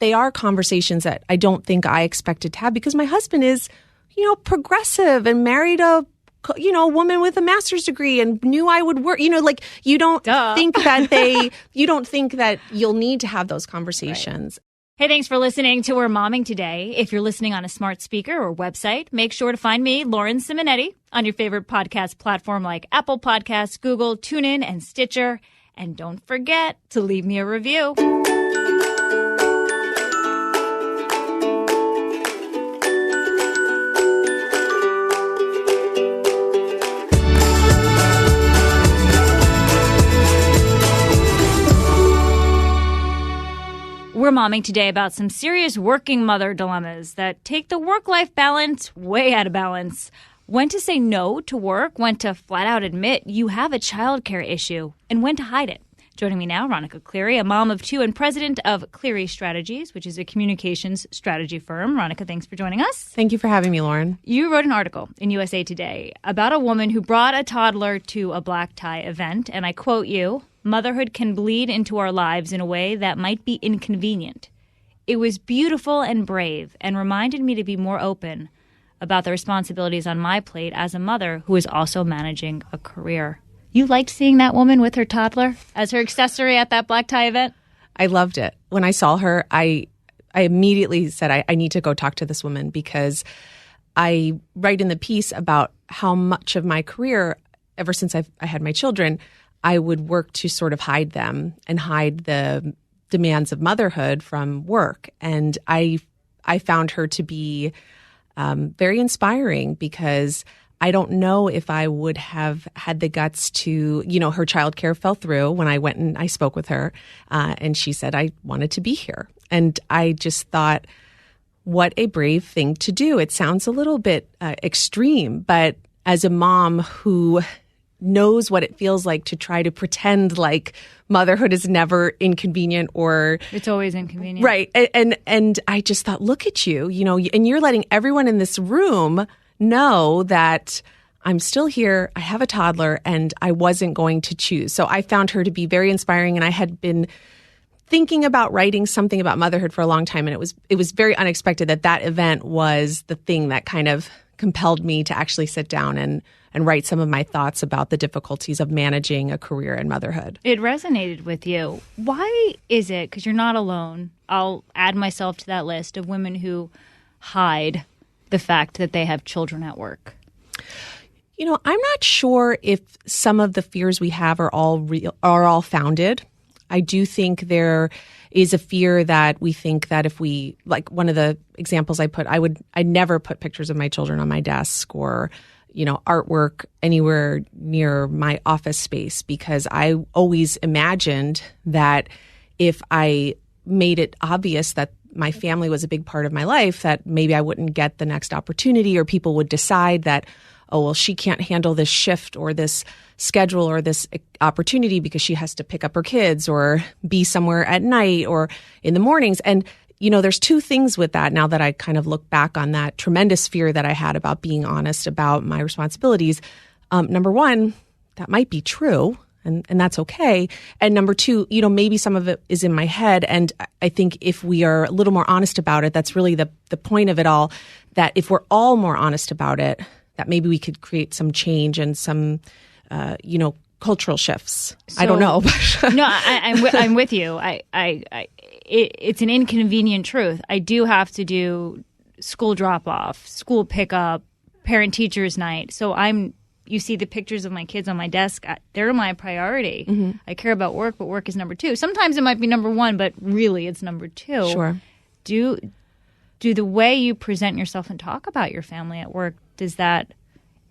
they are conversations that I don't think I expected to have because my husband is, progressive and married a woman with a master's degree and knew I would work, you don't think that you don't think that you'll need to have those conversations. Right. Hey, thanks for listening to We're Momming Today. If you're listening on a smart speaker or website, make sure to find me, Lauren Simonetti, on your favorite podcast platform like Apple Podcasts, Google, TuneIn, and Stitcher. And don't forget to leave me a review. We're momming today about some serious working mother dilemmas that take the work-life balance way out of balance. When to say no to work, when to flat out admit you have a childcare issue, and when to hide it. Joining me now, Ronica Cleary, a mom of two and president of Cleary Strategies, which is a communications strategy firm. Ronica, thanks for joining us. Thank you for having me, Lauren. You wrote an article in USA Today about a woman who brought a toddler to a black tie event, and I quote you, "Motherhood can bleed into our lives in a way that might be inconvenient. It was beautiful and brave and reminded me to be more open about the responsibilities on my plate as a mother who is also managing a career." You liked seeing that woman with her toddler as her accessory at that black tie event? I loved it. When I saw her, I immediately said, I need to go talk to this woman because I write in the piece about how much of my career, ever since I had my children, I would work to sort of hide them and hide the demands of motherhood from work. And I found her to be very inspiring because I don't know if I would have had the guts to, her childcare fell through when I went and I spoke with her. And she said, I wanted to be here. And I just thought, what a brave thing to do. It sounds a little bit extreme, but as a mom who knows what it feels like to try to pretend like motherhood is never inconvenient or it's always inconvenient. Right. And I just thought, look at you, and you're letting everyone in this room know that I'm still here. I have a toddler and I wasn't going to choose. So I found her to be very inspiring. And I had been thinking about writing something about motherhood for a long time. And it was very unexpected that event was the thing that kind of compelled me to actually sit down and write some of my thoughts about the difficulties of managing a career in motherhood. It resonated with you. Why is it, because you're not alone, I'll add myself to that list of women who hide the fact that they have children at work? I'm not sure if some of the fears we have are all real, are all founded. I do think there is a fear that we think that if we, like one of the examples I put, I'd never put pictures of my children on my desk or, artwork anywhere near my office space because I always imagined that if I made it obvious that my family was a big part of my life, that maybe I wouldn't get the next opportunity or people would decide that, oh, well, she can't handle this shift or this schedule or this opportunity because she has to pick up her kids or be somewhere at night or in the mornings. And, there's two things with that now that I kind of look back on that tremendous fear that I had about being honest about my responsibilities. Number one, that might be true. And that's okay. And number two, maybe some of it is in my head. And I think if we are a little more honest about it, that's really the point of it all, that if we're all more honest about it, that maybe we could create some change and some, cultural shifts. So, I don't know. No, I'm with you. It's an inconvenient truth. I do have to do school drop-off, school pickup, parent-teachers night. So you see the pictures of my kids on my desk. They're my priority. Mm-hmm. I care about work, but work is number two. Sometimes it might be number one, but really it's number two. Sure. Do the way you present yourself and talk about your family at work, does that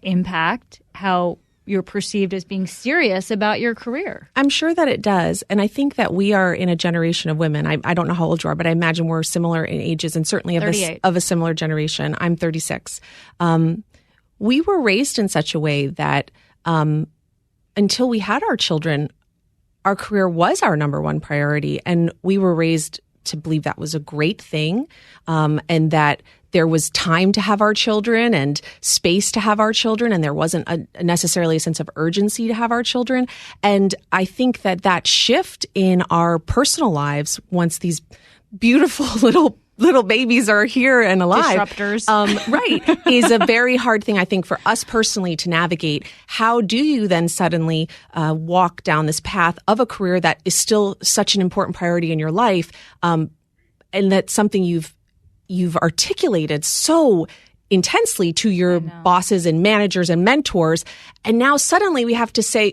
impact how you're perceived as being serious about your career? I'm sure that it does. And I think that we are in a generation of women. I don't know how old you are, but I imagine we're similar in ages and certainly of a similar generation. I'm 36. We were raised in such a way that until we had our children, our career was our number one priority. And we were raised to believe that was a great thing, and that there was time to have our children and space to have our children, and there wasn't necessarily a sense of urgency to have our children. And I think that shift in our personal lives, once these beautiful little babies are here and alive. Disruptors. Right. Is a very hard thing, I think, for us personally to navigate. How do you then suddenly walk down this path of a career that is still such an important priority in your life, and that's something you've articulated so intensely to your bosses and managers and mentors, and now suddenly we have to say,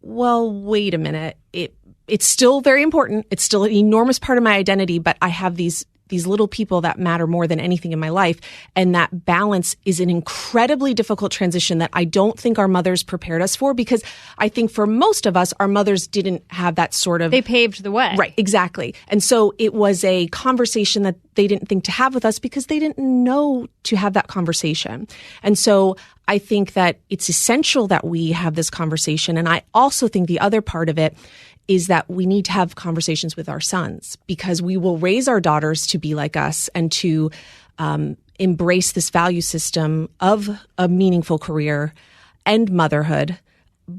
well, wait a minute. It's still very important. It's still an enormous part of my identity, but I have these little people that matter more than anything in my life. And that balance is an incredibly difficult transition that I don't think our mothers prepared us for, because I think for most of us, our mothers didn't have that sort of... They paved the way. Right, exactly. And so it was a conversation that they didn't think to have with us because they didn't know to have that conversation. And so I think that it's essential that we have this conversation. And I also think the other part of it is that we need to have conversations with our sons, because we will raise our daughters to be like us and to embrace this value system of a meaningful career and motherhood.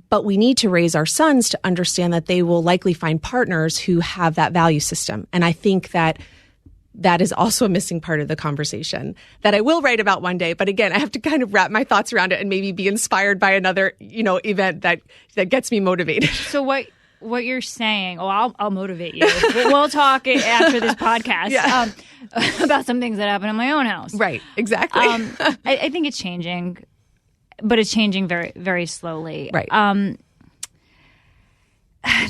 But we need to raise our sons to understand that they will likely find partners who have that value system. And I think that is also a missing part of the conversation that I will write about one day. But again, I have to kind of wrap my thoughts around it and maybe be inspired by another, event that gets me motivated. So what you're saying, I'll motivate you. We'll talk after this podcast about some things that happen in my own house. Right, exactly. I think it's changing, but it's changing very, very slowly. Right.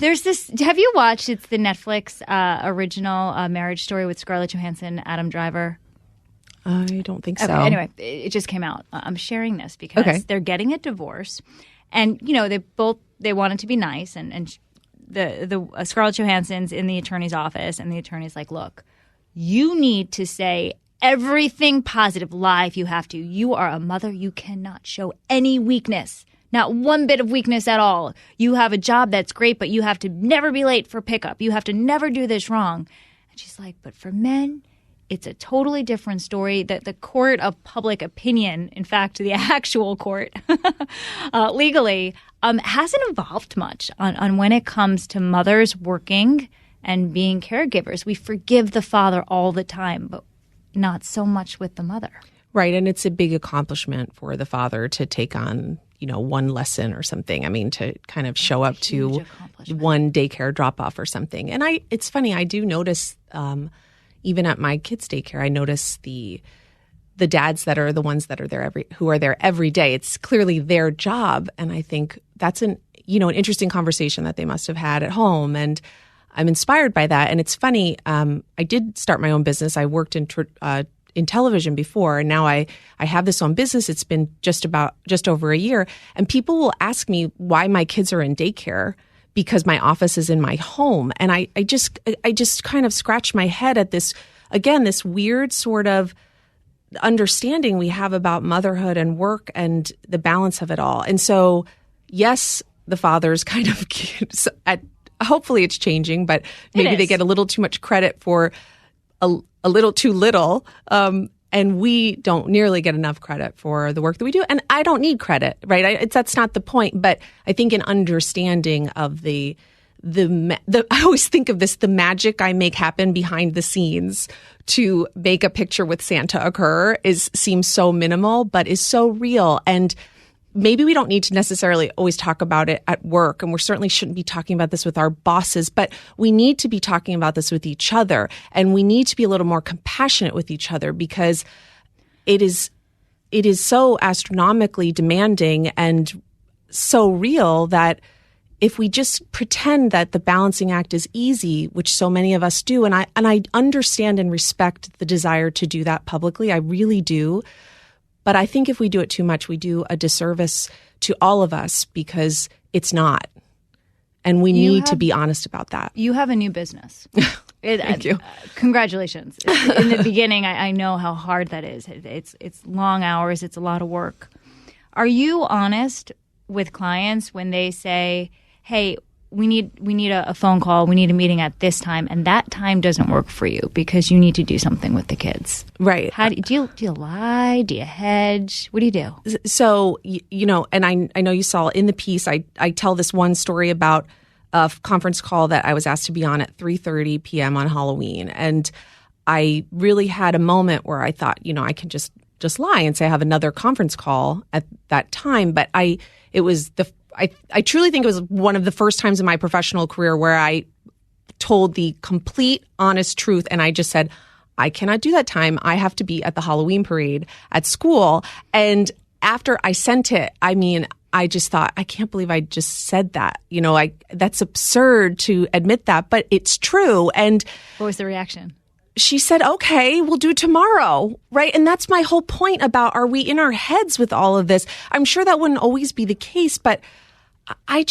There's this, have you watched, it's the Netflix original Marriage Story with Scarlett Johansson, Adam Driver? I don't think so. Okay, anyway, it just came out. I'm sharing this because they're getting a divorce, and they want it to be nice, and the Scarlett Johansson's in the attorney's office, and the attorney's like, look, you need to say everything positive, lie if you have to. You are a mother. You cannot show any weakness, not one bit of weakness at all. You have a job that's great, but you have to never be late for pickup. You have to never do this wrong. And she's like, but for men, it's a totally different story. That the court of public opinion, in fact, the actual court, legally, hasn't evolved much on when it comes to mothers working and being caregivers. We forgive the father all the time, but not so much with the mother. Right, and it's a big accomplishment for the father to take on, one lesson or something. I mean, to kind of show up to one daycare drop-off or something. And it's funny, I do notice, even at my kids' daycare, I notice the dads that are the ones that are there who are there every day. It's clearly their job, and I think that's an interesting conversation that they must have had at home, and I'm inspired by that. And it's funny, I did start my own business. I worked in television before, and now I have this own business. It's been just over a year, and people will ask me why my kids are in daycare because my office is in my home, and I just kind of scratch my head at this weird sort of understanding we have about motherhood and work and the balance of it all. And so, yes, the fathers kind of hopefully it's changing, but maybe they get a little too much credit for a little too little. And we don't nearly get enough credit for the work that we do. And I don't need credit, right? That's not the point. But I think an understanding of I always think of this, the magic I make happen behind the scenes to make a picture with Santa occur seems so minimal, but is so real. And maybe we don't need to necessarily always talk about it at work, and we certainly shouldn't be talking about this with our bosses, but we need to be talking about this with each other, and we need to be a little more compassionate with each other, because it is so astronomically demanding and so real that if we just pretend that the balancing act is easy, which so many of us do, and I understand and respect the desire to do that publicly, I really do. But I think if we do it too much, we do a disservice to all of us, because it's not. And we need to be honest about that. You have a new business. Thank you. Congratulations. In the beginning, I know how hard that is. It's long hours. It's a lot of work. Are you honest with clients when they say, hey, we need a phone call, we need a meeting at this time, and that time doesn't work for you because you need to do something with the kids? Right. How do you lie? Do you hedge? What do you do? So, and I know you saw in the piece, I tell this one story about a conference call that I was asked to be on at 3:30 p.m. on Halloween. And I really had a moment where I thought, I can just lie and say I have another conference call at that time. But I truly think it was one of the first times in my professional career where I told the complete honest truth. And I just said, I cannot do that time. I have to be at the Halloween parade at school. And after I sent it, I just thought, I can't believe I just said that. That's absurd to admit that, but it's true. And what was the reaction? She said, okay, we'll do tomorrow, right? And that's my whole point about, are we in our heads with all of this? I'm sure that wouldn't always be the case, but I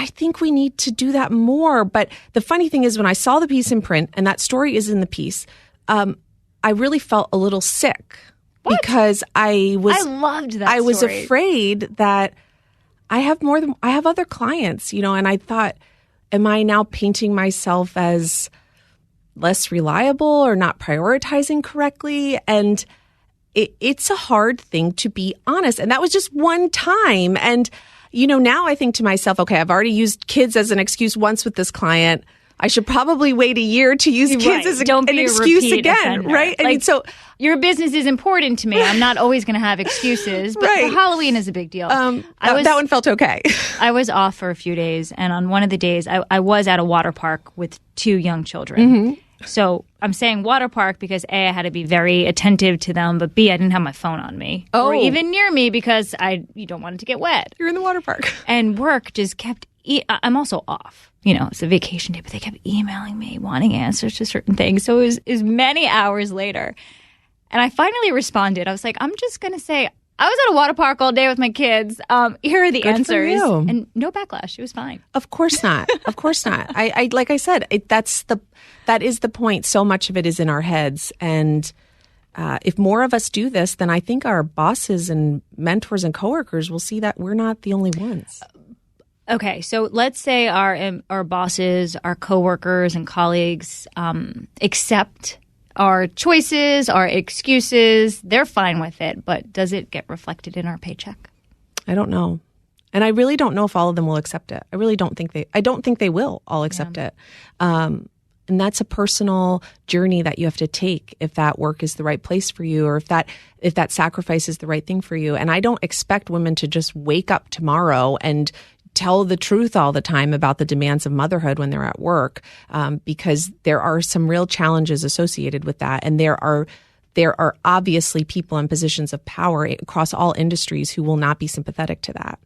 think we need to do that more. But the funny thing is, when I saw the piece in print, and that story is in the piece, I really felt a little sick. What? Because I loved that I was story. afraid that I have other clients, and I thought, am I now painting myself as less reliable or not prioritizing correctly? And it's a hard thing to be honest. And that was just one time. And, now I think to myself, okay, I've already used kids as an excuse once with this client. I should probably wait a year to use kids as an excuse again, offender. Right? I mean, so your business is important to me. I'm not always going to have excuses, but right. Halloween is a big deal. That one felt okay. I was off for a few days, and on one of the days, I was at a water park with 2 young children. Mm-hmm. So I'm saying water park because A, I had to be very attentive to them, but B, I didn't have my phone on me or even near me because you don't want it to get wet. You're in the water park. And work just kept I'm also off. It's a vacation day, but they kept emailing me, wanting answers to certain things. So it was many hours later. And I finally responded. I was like, I'm just going to say, I was at a water park all day with my kids. Here are the answers. And no backlash. It was fine. Of course not. Of course not. I like I said, that is the point. So much of it is in our heads. And if more of us do this, then I think our bosses and mentors and coworkers will see that we're not the only ones. Okay, so let's say our bosses, our coworkers and colleagues accept our choices, our excuses. They're fine with it, but does it get reflected in our paycheck? I don't know. And I really don't know if all of them will accept it. I don't think they will all accept it. And that's a personal journey that you have to take if that work is the right place for you, or if that sacrifice is the right thing for you. And I don't expect women to just wake up tomorrow and tell the truth all the time about the demands of motherhood when they're at work, because there are some real challenges associated with that. And there are obviously people in positions of power across all industries who will not be sympathetic to that.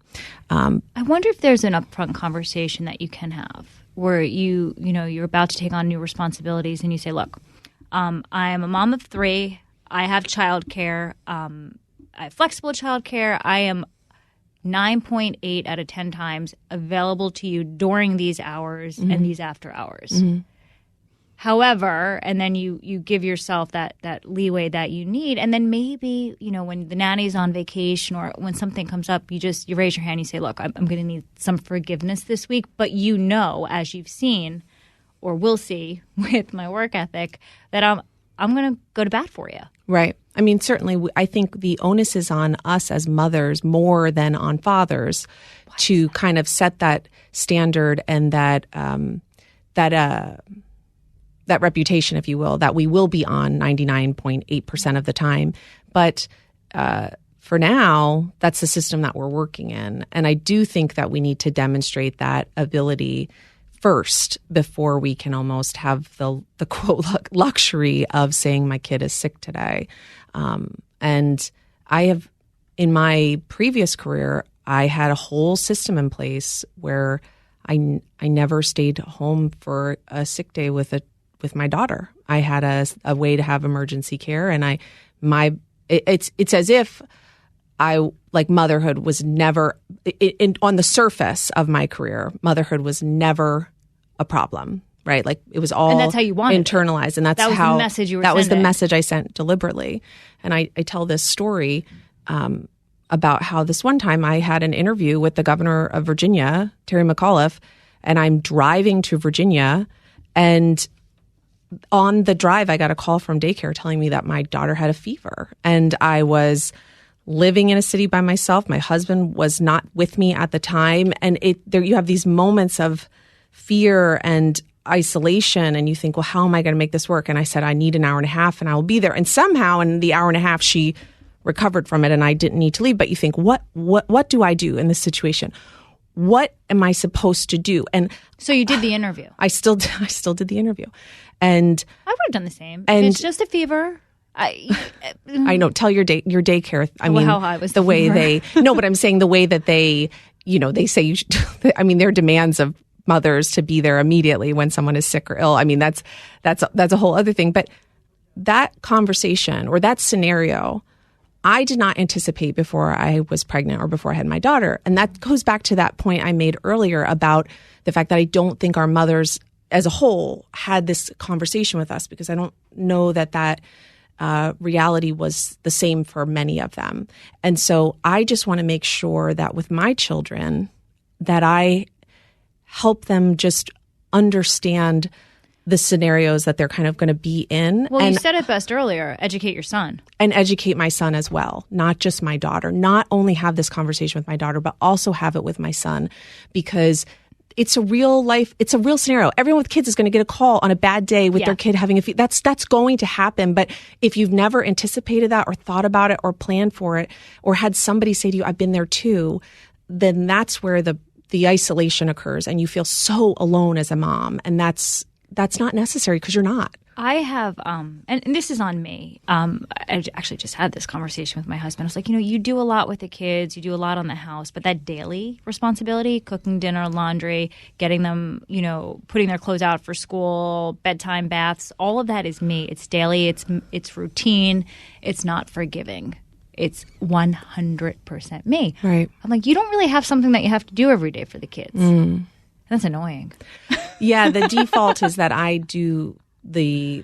I wonder if there's an upfront conversation that you can have where you're about to take on new responsibilities and you say, look, I am a mom of 3. I have childcare. I have flexible childcare. I am 9.8 out of 10 times available to you during these hours and these after hours. Mm-hmm. However, and then you give yourself that leeway that you need, and then maybe when the nanny's on vacation or when something comes up, you raise your hand, you say, "Look, I'm going to need some forgiveness this week," but as you've seen or will see with my work ethic, that I'm going to go to bat for you. Right. I mean, certainly, I think the onus is on us as mothers more than on fathers to kind of set that standard and that reputation, if you will, that we will be on 99.8% of the time. But for now, that's the system that we're working in. And I do think that we need to demonstrate that ability first before we can almost have the quote luxury of saying my kid is sick today. And I have, in my previous career, I had a whole system in place where I never stayed home for a sick day with my daughter. I had a way to have emergency care, and it's as if motherhood was never on the surface of my career. Motherhood was never a problem, right? Like it was all and that's how you wanted internalized, it. And that's that was how the message you were that sending. was the message I sent deliberately. And I tell this story about how this one time I had an interview with the governor of Virginia, Terry McAuliffe, and I'm driving to Virginia, and on the drive, I got a call from daycare telling me that my daughter had a fever. And I was living in a city by myself. My husband was not with me at the time. And you have these moments of fear and isolation, and you think, well, how am I going to make this work? And I said, I need an hour and a half and I will be there. And somehow in the hour and a half, she recovered from it and I didn't need to leave. But you think, what do I do in this situation? What am I supposed to do? And so you did the interview. I still did the interview. And I would have done the same. And if it's just a fever. I know. Tell your daycare. I mean, how high was the way they? No, but I'm saying the way that they say you should. I mean, their demands of mothers to be there immediately when someone is sick or ill. I mean, that's a whole other thing. But that conversation or that scenario, I did not anticipate before I was pregnant or before I had my daughter. And that goes back to that point I made earlier about the fact that I don't think our mothers as a whole had this conversation with us, because I don't know that reality was the same for many of them. And so I just want to make sure that with my children that I help them just understand the scenarios that they're kind of going to be in. Well, you said it best earlier, educate your son. And educate my son as well, not just my daughter. Not only have this conversation with my daughter, but also have it with my son, because it's a real scenario. Everyone with kids is going to get a call on a bad day with their kid having that's going to happen. But if you've never anticipated that or thought about it or planned for it or had somebody say to you, I've been there too, then that's where the isolation occurs and you feel so alone as a mom. And that's not necessary, because you're not. I have, and this is on me. I actually just had this conversation with my husband. I was like, you do a lot with the kids, you do a lot on the house, but that daily responsibility, cooking dinner, laundry, getting them, putting their clothes out for school, bedtime baths, all of that is me. It's daily, it's routine, it's not forgiving. It's 100% me. Right. I'm like, you don't really have something that you have to do every day for the kids. That's annoying. Yeah, the default is that I do the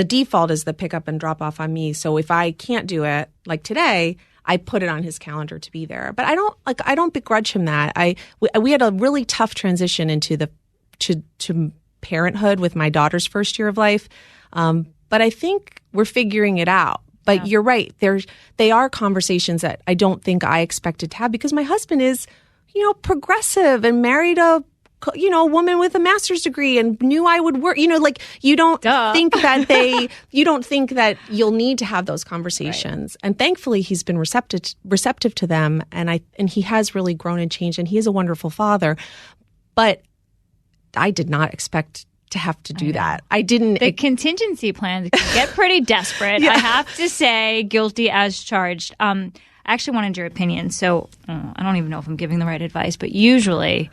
default is the pick up and drop off on me. So if I can't do it, like today, I put it on his calendar to be there. But I don't begrudge him that. We had a really tough transition into to parenthood with my daughter's first year of life. But I think we're figuring it out. But you're right. They are conversations that I don't think I expected to have, because my husband is, progressive and married a woman with a master's degree and knew I would work. You don't think that you don't think that you'll need to have those conversations. Right. And thankfully, he's been receptive to them, and he has really grown and changed, and he is a wonderful father. But I did not expect to have to do that. I didn't. The contingency plans can get pretty desperate. I have to say, guilty as charged. I actually wanted your opinion. So I don't even know if I'm giving the right advice, but usually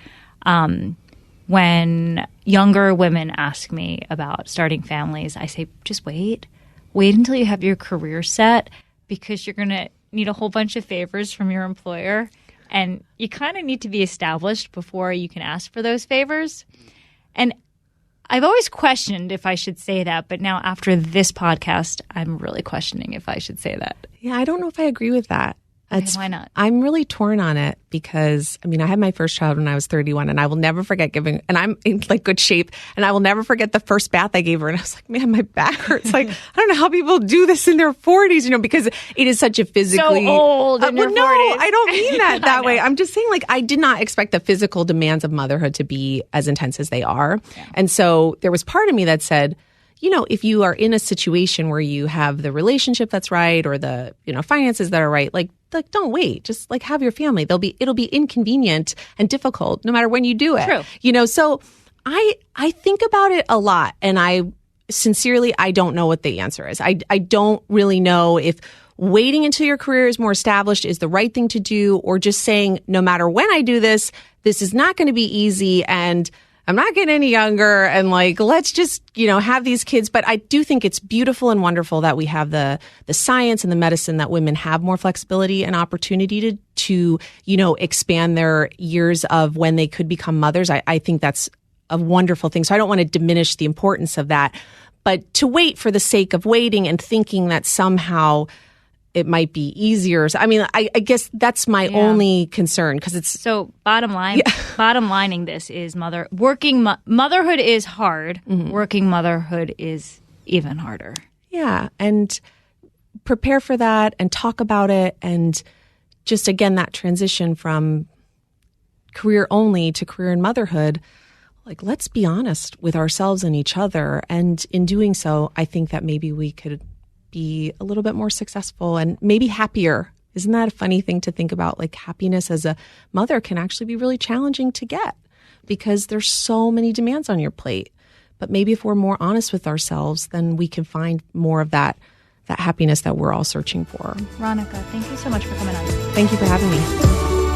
when younger women ask me about starting families, I say, just wait until you have your career set, because you're going to need a whole bunch of favors from your employer, and you kind of need to be established before you can ask for those favors. And I've always questioned if I should say that, but now after this podcast, I'm really questioning if I should say that. Yeah, I don't know if I agree with that. Okay, why not? I'm really torn on it, because, I had my first child when I was 31, and I will never forget and I'm in good shape, and I will never forget the first bath I gave her. And I was like, man, my back hurts. I don't know how people do this in their 40s, because it is such a physically... So old in your 40s. No, I don't mean that way. I'm just saying, I did not expect the physical demands of motherhood to be as intense as they are. Yeah. And so there was part of me that said, if you are in a situation where you have the relationship that's right, or the, finances that are right, don't wait. Just have your family. It'll be inconvenient and difficult no matter when you do it. True. So I think about it a lot, and I don't know what the answer is. I don't really know if waiting until your career is more established is the right thing to do, or just saying, no matter when I do this, this is not going to be easy, and I'm not getting any younger, and let's just, have these kids. But I do think it's beautiful and wonderful that we have the science and the medicine that women have more flexibility and opportunity to expand their years of when they could become mothers. I think that's a wonderful thing. So I don't want to diminish the importance of that. But to wait for the sake of waiting and thinking that somehow it might be easier. So, I guess that's my only concern, because it's... So bottom lining this is motherhood is hard. Mm-hmm. Working motherhood is even harder. Yeah. And prepare for that and talk about it. And just, again, that transition from career only to career and motherhood, like, let's be honest with ourselves and each other. And in doing so, I think that maybe we could be a little bit more successful and maybe happier. Isn't that a funny thing to think about? Like, happiness as a mother can actually be really challenging to get because there's so many demands on your plate. But maybe if we're more honest with ourselves, then we can find more of that happiness that we're all searching for. Ronica, thank you so much for coming on. Thank you for having me.